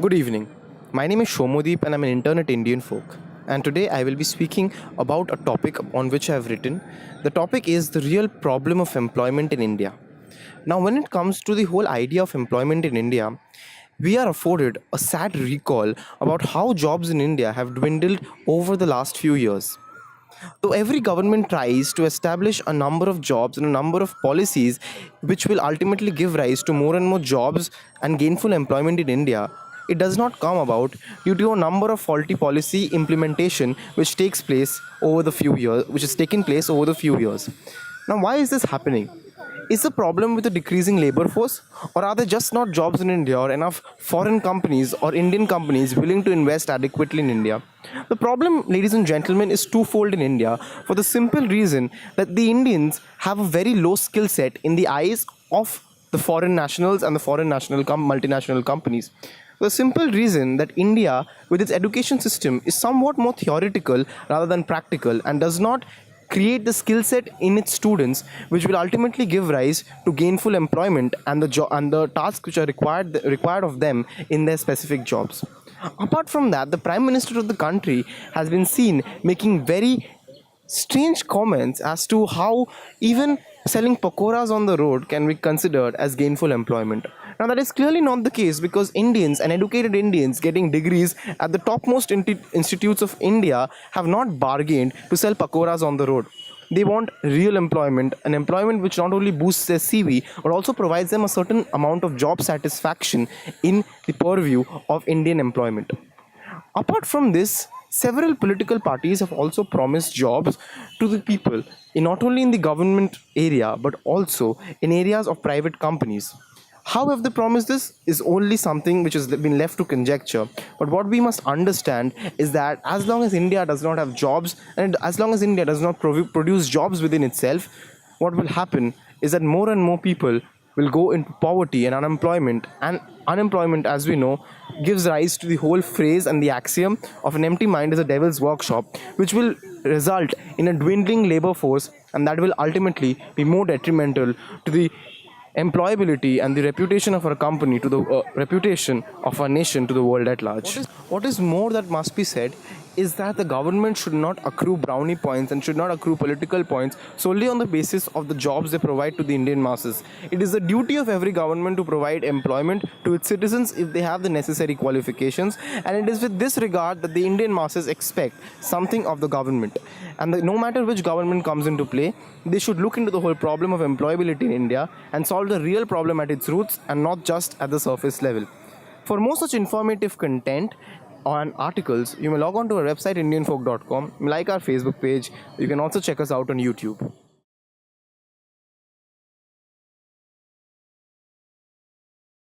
Good evening. My name is Shomodeep and I'm an intern at Indian Folk. And today I will be speaking about a topic on which I have written. The topic is the real problem of employment in India. Now, when it comes to the whole idea of employment in India, we are afforded a sad recall about how jobs in India have dwindled over the last few years. Though every government tries to establish a number of jobs and a number of policies which will ultimately give rise to more and more jobs and gainful employment in India, it does not come about due to a number of faulty policy implementation which has taken place over the few years. Now, why is this happening? Is the problem with the decreasing labor force, or are there just not jobs in India or enough foreign companies or Indian companies willing to invest adequately in India? The problem, ladies and gentlemen, is twofold in India for the simple reason that the Indians have a very low skill set in the eyes of the foreign nationals and the multinational companies. The simple reason that India, with its education system, is somewhat more theoretical rather than practical and does not create the skill set in its students which will ultimately give rise to gainful employment and the tasks which are required of them in their specific jobs. Apart from that, the prime minister of the country has been seen making very strange comments as to how even selling pakoras on the road can be considered as gainful employment. Now, that is clearly not the case because Indians and educated Indians getting degrees at the topmost institutes of India have not bargained to sell pakoras on the road. They want real employment, an employment which not only boosts their CV but also provides them a certain amount of job satisfaction in the purview of Indian employment. Apart from this, several political parties have also promised jobs to the people, not only in the government area but also in areas of private companies. How have they promised this is only something which has been left to conjecture. But what we must understand is that as long as India does not have jobs and as long as India does not produce jobs within itself, what will happen is that more and more people will go into poverty and unemployment. And unemployment, as we know, gives rise to the whole phrase and the axiom of an empty mind is a devil's workshop, which will result in a dwindling labor force, and that will ultimately be more detrimental to the employability and the reputation of our company to the reputation of our nation to the world at large. What is more that must be said is that the government should not accrue brownie points and should not accrue political points solely on the basis of the jobs they provide to the Indian masses. It is the duty of every government to provide employment to its citizens if they have the necessary qualifications, and it is with this regard that the Indian masses expect something of the government. And no matter which government comes into play, they should look into the whole problem of employability in India and solve the real problem at its roots and not just at the surface level. For more such informative content on articles, you may log on to our website indianfolk.com, like our Facebook page. You can also check us out on YouTube.